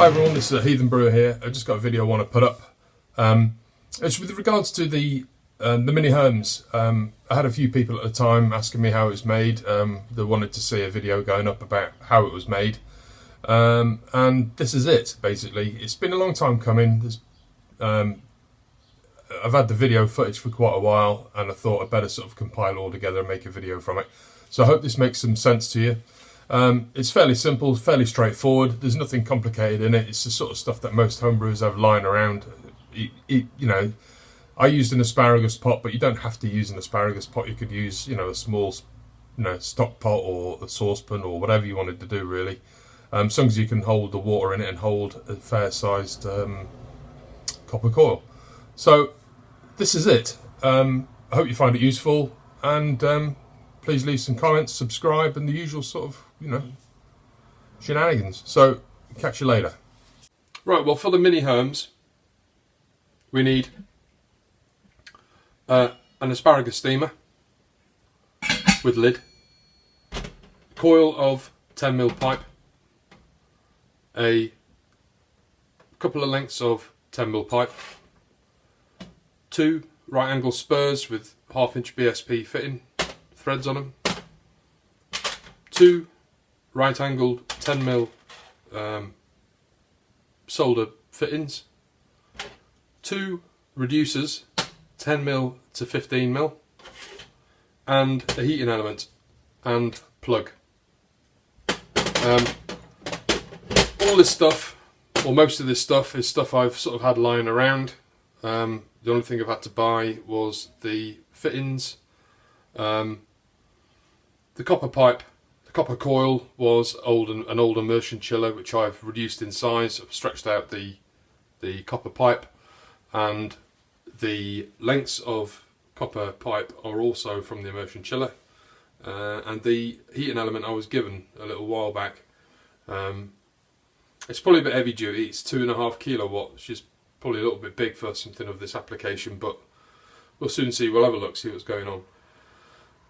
Hi everyone, this is a Heathen Brewer here. I've just got a video I want to put up. It's with regards to the Mini HERMS. I had a few people at the time asking me how it was made. They wanted to see a video going up about how it was made. And this is it, basically. It's been a long time coming. I've had the video footage for quite a while, and I thought I'd better sort of compile all together and make a video from it. So I hope this makes some sense to you. It's fairly simple, fairly straightforward. There's nothing complicated in it. It's the sort of stuff that most homebrewers have lying around. You know, I used an asparagus pot, but you don't have to use an asparagus pot. You could use, a small, stock pot or a saucepan or whatever you wanted to do, really. As long as you can hold the water in it and hold a fair-sized copper coil. So this is it. I hope you find it useful, and please leave some comments, subscribe, and the usual sort of, shenanigans. So, catch you later. Right, well, for the Mini HERMS, we need an asparagus steamer with lid, a coil of 10mm pipe, a couple of lengths of 10mm pipe, 2 right angle spurs with 1/2" BSP fitting threads on them, 2 right angled 10mm solder fittings, 2 reducers 10mm to 15mm, and a heating element and plug. All this stuff, or most of this stuff, is stuff I've sort of had lying around. The only thing I've had to buy was the fittings. The copper pipe, the copper coil was an old immersion chiller, which I've reduced in size. I've stretched out the copper pipe, and the lengths of copper pipe are also from the immersion chiller. And the heating element I was given a little while back. It's probably a bit heavy duty. It's 2.5 kilowatt, which is probably a little bit big for something of this application, but we'll soon see. We'll have a look, see what's going on.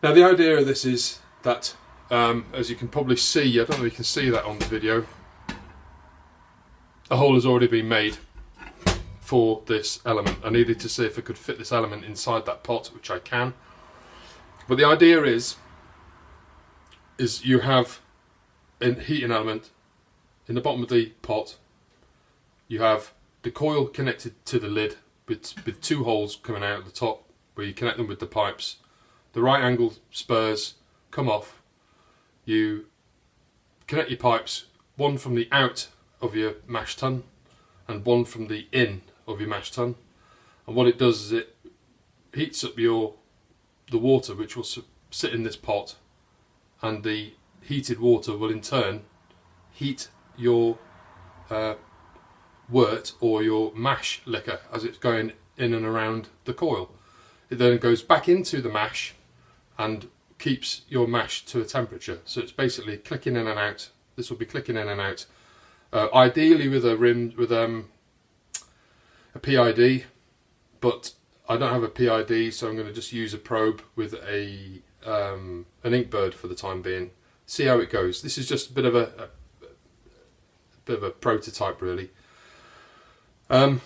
Now, the idea of this is that, as you can probably see, I don't know if you can see that on the video, a hole has already been made for this element. I needed to see if I could fit this element inside that pot, which I can. But the idea is you have a heating element in the bottom of the pot. You have the coil connected to the lid with 2 holes coming out at the top where you connect them with the pipes. The right angle spurs come off. You connect your pipes, one from the out of your mash tun and one from the in of your mash tun. And what it does is it heats up the water, which will sit in this pot, and the heated water will in turn heat your wort or your mash liquor as it's going in and around the coil. It then goes back into the mash and keeps your mash to a temperature. So it's basically clicking in and out. This will be clicking in and out. Ideally with a PID, but I don't have a PID, so I'm going to just use a probe with an Inkbird for the time being. See how it goes. This is just a bit of a prototype, really. But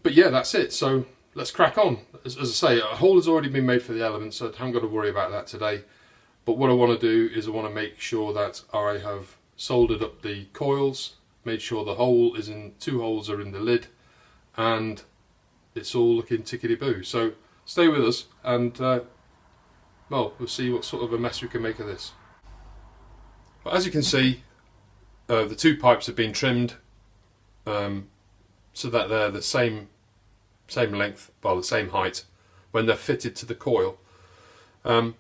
yeah, that's it. So let's crack on. As I say, a hole has already been made for the element, so I haven't got to worry about that today. But what I want to do is I want to make sure that I have soldered up the coils, made sure the hole is in, 2 holes are in the lid, and it's all looking tickety-boo. So stay with us, and well, we'll see what sort of a mess we can make of this. But as you can see, the 2 pipes have been trimmed so that they're the same length, well, the same height when they're fitted to the coil. None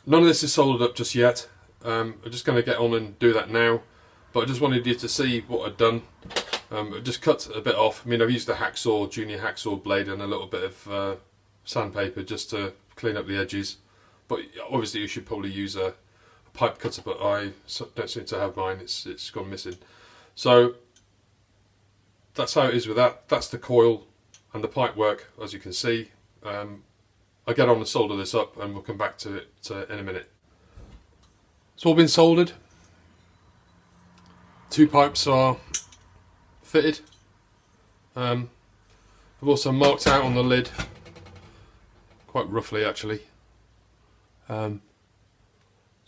of this is soldered up just yet. I'm just going to get on and do that now, but I just wanted you to see what I'd done. I just cut a bit off. I mean, I've used a hacksaw, junior hacksaw blade, and a little bit of sandpaper just to clean up the edges. But obviously you should probably use a pipe cutter, but I don't seem to have mine. It's gone missing. So that's how it is with that. That's the coil and the pipe work, as you can see. I'll get on and solder this up, and we'll come back to it in a minute. It's all been soldered. 2 pipes are fitted. I've also marked out on the lid, quite roughly actually,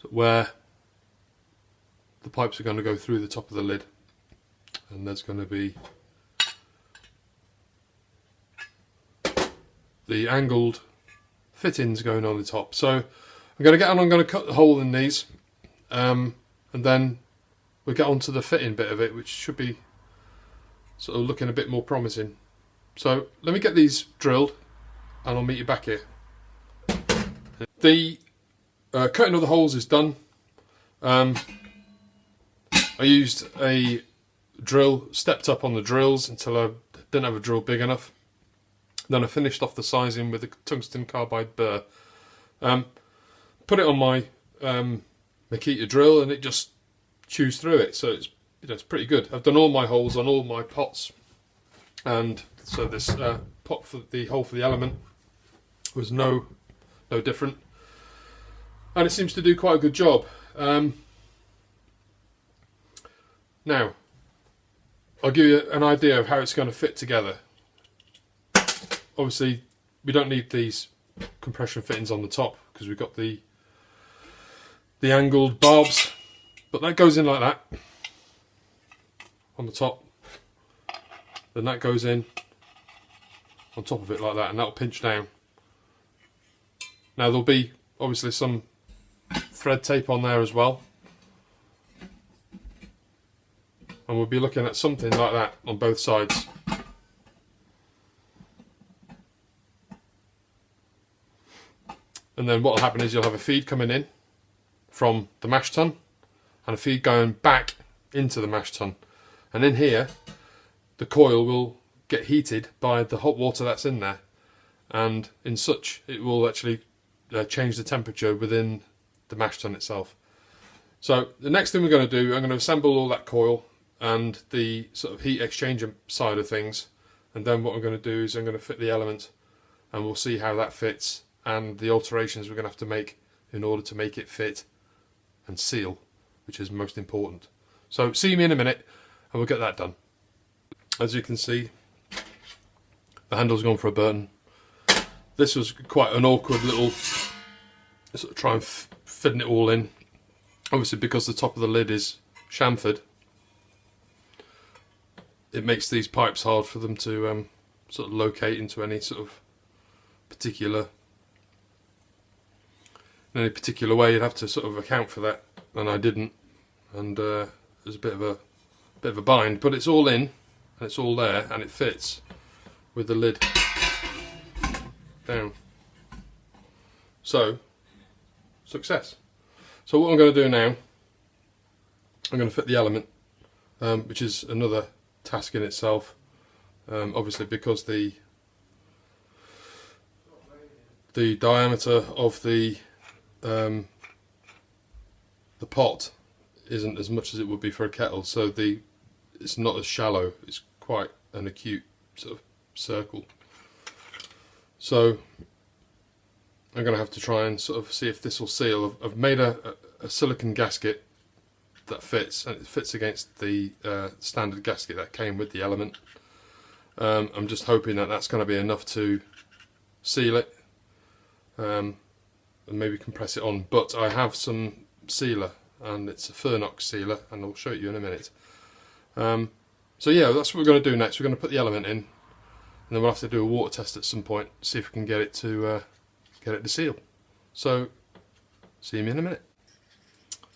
where the pipes are going to go through the top of the lid, and there's going to be the angled fittings going on the top. So I'm going to get on, I'm going to cut the hole in these, and then we'll get on to the fitting bit of it, which should be sort of looking a bit more promising. So let me get these drilled and I'll meet you back here. The cutting of the holes is done. I used a drill, stepped up on the drills until I didn't have a drill big enough. Then I finished off the sizing with a tungsten carbide burr. Put it on my Makita drill and it just chews through it, so it's, you know, it's pretty good. I've done all my holes on all my pots, and so this pot for the hole for the element was no different, and it seems to do quite a good job. Now I'll give you an idea of how it's going to fit together. Obviously we don't need these compression fittings on the top because we've got the angled barbs, but that goes in like that on the top, then that goes in on top of it like that, and that'll pinch down. Now there'll be obviously some thread tape on there as well, and we'll be looking at something like that on both sides. And then what will happen is you'll have a feed coming in from the mash tun and a feed going back into the mash tun, and in here the coil will get heated by the hot water that's in there, and in such it will actually change the temperature within the mash tun itself. So the next thing we're going to do, I'm going to assemble all that coil and the sort of heat exchanger side of things, and then what I'm going to do is I'm going to fit the element, and we'll see how that fits and the alterations we're going to have to make in order to make it fit and seal, which is most important. So see me in a minute and we'll get that done. As you can see, the handle's gone for a burn. This was quite an awkward little sort of try and fitting it all in. Obviously because the top of the lid is chamfered, it makes these pipes hard for them to sort of locate into any sort of particular, in any particular way. You'd have to sort of account for that, and I didn't, and there's a bit of a bind, but it's all in and it's all there and it fits with the lid down. So success. So what I'm going to do now, I'm going to fit the element, which is another task in itself, obviously because the diameter of the pot isn't as much as it would be for a kettle, so it's not as shallow, it's quite an acute sort of circle. So I'm going to have to try and sort of see if this will seal. I've made a silicone gasket that fits, and it fits against the standard gasket that came with the element. I'm just hoping that that's going to be enough to seal it, and maybe compress it on, but I have some sealer, and it's a Fernox sealer, and I'll show it you in a minute. So yeah, that's what we're going to do next. We're going to put the element in, and then we'll have to do a water test at some point, see if we can get it to seal. So see you in a minute.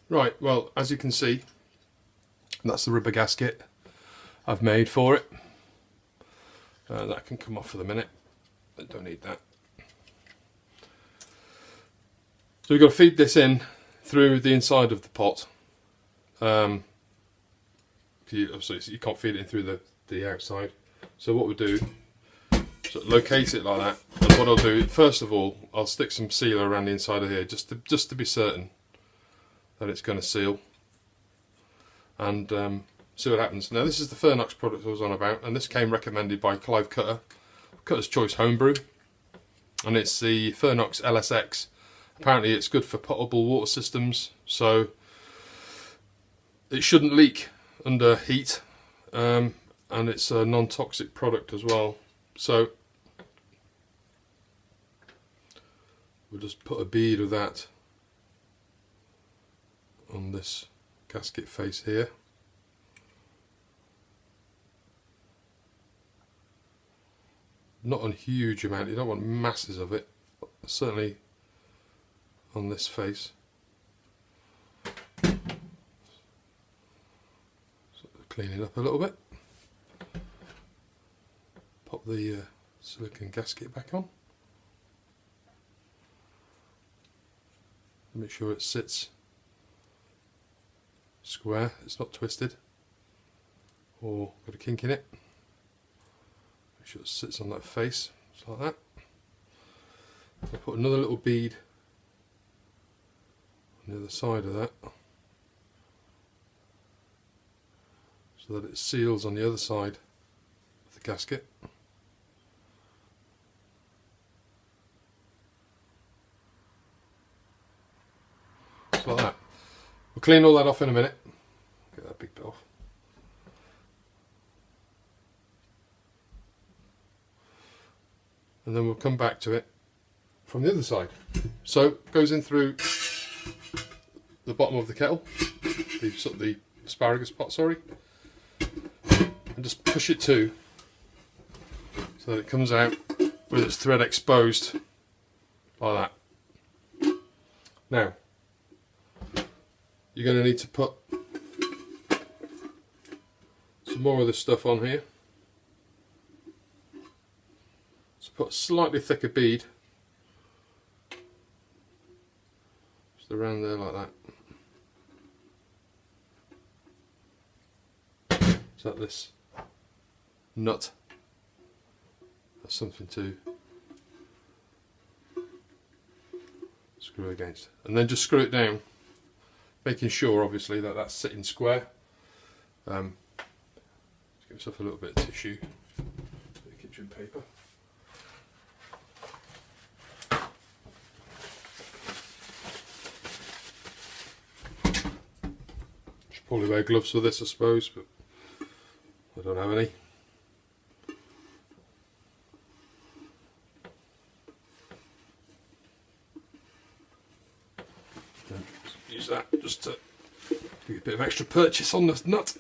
Right, well, as you can see, that's the rubber gasket I've made for it. That can come off for the minute. I don't need that. So we've got to feed this in through the inside of the pot. Obviously you can't feed it in through the outside. So what we'll do, so locate it like that. And what I'll do, first of all, I'll stick some sealer around the inside of here, just to be certain that it's going to seal, and see what happens. Now this is the Fernox product I was on about, and this came recommended by Clive Cutter, Cutter's Choice Homebrew, and it's the Fernox LSX. Apparently it's good for potable water systems, so it shouldn't leak under heat, and it's a non-toxic product as well. So we'll just put a bead of that on this gasket face here. Not a huge amount, you don't want masses of it, certainly on this face. So clean it up a little bit. Pop the silicone gasket back on. Make sure it sits square, it's not twisted or got a kink in it. Make sure it sits on that face, just like that. I'll put another little bead on the other side of that, so that it seals on the other side of the gasket. Just like that. We'll clean all that off in a minute. Get that big bit off. And then we'll come back to it from the other side. So it goes in through the bottom of the kettle, the asparagus pot, sorry, and just push it to, so that it comes out with its thread exposed like that. Now you're going to need to put some more of this stuff on here. Put a slightly thicker bead just around there like that, so that this nut has something to screw against, and then just screw it down, making sure obviously that that's sitting square. Just give yourself a little bit of tissue, bit of kitchen paper. Probably wear gloves for this, I suppose, but I don't have any. Use that just to give you a bit of extra purchase on this nut.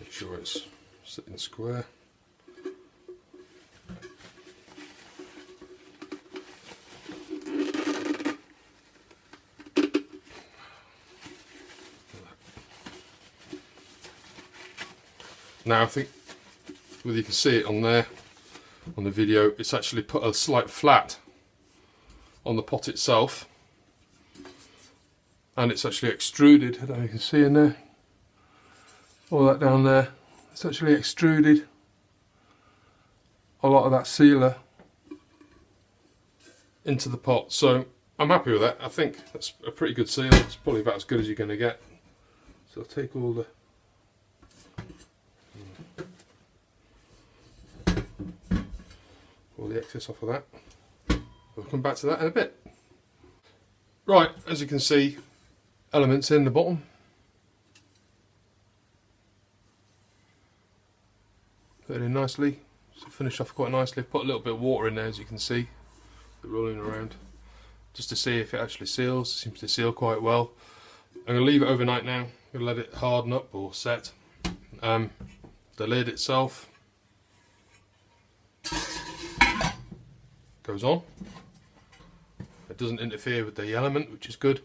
Make sure it's sitting square. Now I think whether you can see it on there on the video, it's actually put a slight flat on the pot itself, and it's actually extruded. I don't know if you can see in there, all that down there, it's actually extruded a lot of that sealer into the pot. So I'm happy with that. I think that's a pretty good seal. It's probably about as good as you're going to get. So I'll take all the excess off of that. We'll come back to that in a bit. Right, as you can see, elements in the bottom. Put it in nicely, so finish off quite nicely. Put a little bit of water in there, as you can see, rolling around, just to see if it actually seals. It seems to seal quite well. I'm going to leave it overnight now. I'm going to let it harden up or set. The lid itself goes on. It doesn't interfere with the element, which is good.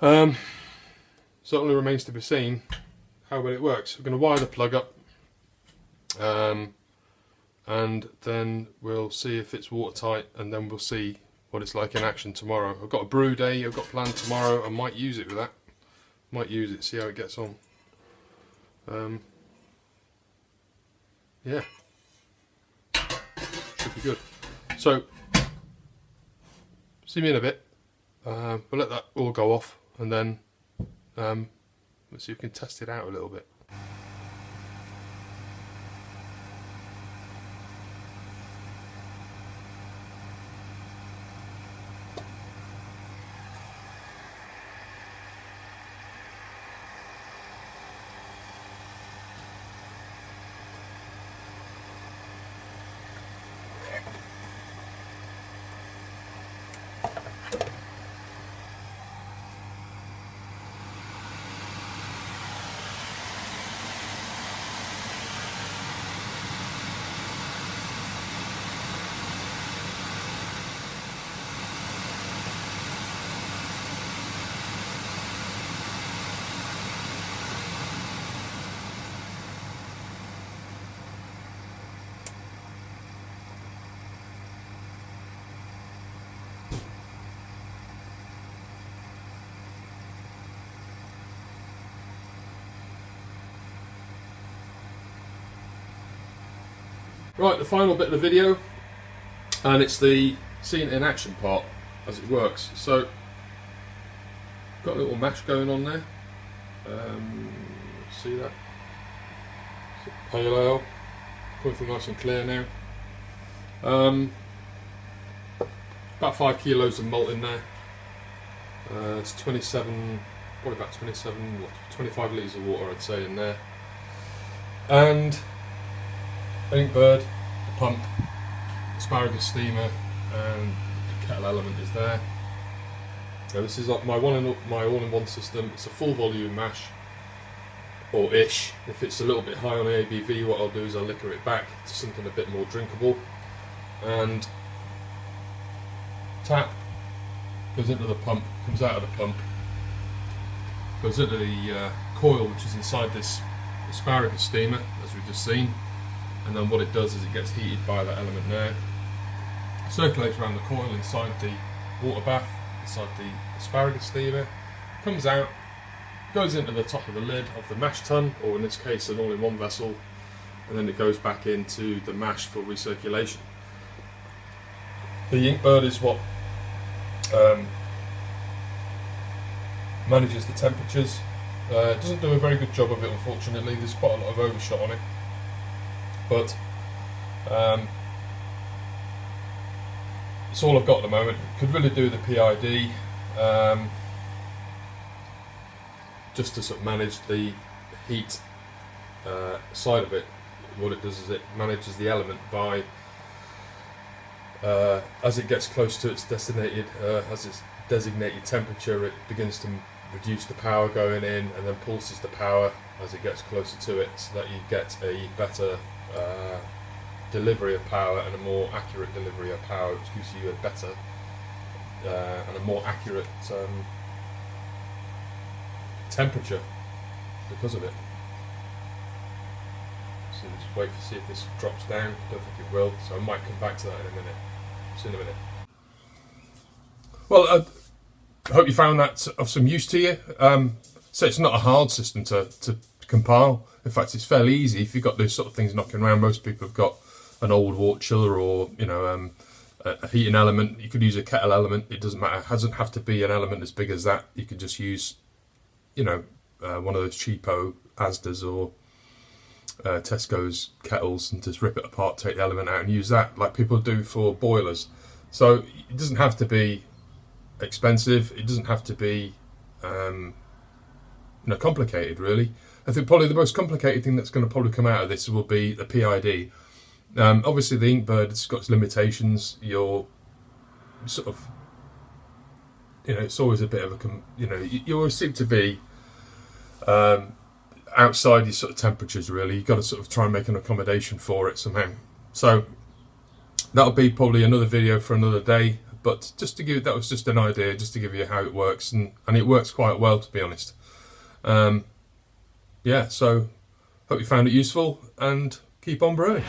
So it only remains to be seen how well it works. We're going to wire the plug up, and then we'll see if it's watertight, and then we'll see what it's like in action tomorrow. I've got a brew day I've got planned tomorrow. I might use it with that. Might use it, see how it gets on. Yeah, should be good. So, see me in a bit. We'll let that all go off, and then let's see if we can test it out a little bit. Right, the final bit of the video, and it's the seeing it in action part as it works. So, got a little mash going on there. See that? It's a pale ale, coming through nice and clear now. About 5 kilos of malt in there. It's 27, probably about 25 litres of water I'd say in there. And inkbird, the pump, asparagus steamer, and the kettle element is there. Now this is my all-in-one system. It's a full volume mash, or ish. If it's a little bit high on the ABV, what I'll do is I'll liquor it back to something a bit more drinkable. And tap, goes into the pump, comes out of the pump, goes into the coil which is inside this asparagus steamer, as we've just seen. And then what it does is it gets heated by that element now, circulates around the coil inside the water bath, inside the asparagus steamer, comes out, goes into the top of the lid of the mash tun, or in this case an all-in-one vessel, and then it goes back into the mash for recirculation. The inkbird is what manages the temperatures. It doesn't do a very good job of it, unfortunately. There's quite a lot of overshot on it, but it's all I've got at the moment. Could really do the PID, just to sort of manage the heat side of it. What it does is it manages the element by as it gets close to its designated temperature, it begins to reduce the power going in, and then pulses the power as it gets closer to it, so that you get a better delivery of power and a more accurate delivery of power, which gives you a better and a more accurate temperature because of it. So just wait to see if this drops down. Don't think it will, so I might come back to that in a minute. See in a minute. Well, I hope you found that of some use to you. So it's not a hard system to compile. In fact, it's fairly easy if you've got those sort of things knocking around. Most people have got an old wort chiller, or a heating element. You could use a kettle element. It doesn't matter. It doesn't have to be an element as big as that. You could just use, one of those cheapo Asda's or Tesco's kettles, and just rip it apart, take the element out, and use that like people do for boilers. So it doesn't have to be expensive. It doesn't have to be complicated, really. I think probably the most complicated thing that's going to probably come out of this will be the PID. Obviously the inkbird has got its limitations. You're sort of, it's always a bit of a, you always seem to be outside your sort of temperatures, really. You've got to sort of try and make an accommodation for it somehow. So that'll be probably another video for another day, but just to give, that was just an idea, just to give you how it works, and it works quite well, to be honest. Yeah, so hope you found it useful, and keep on brewing.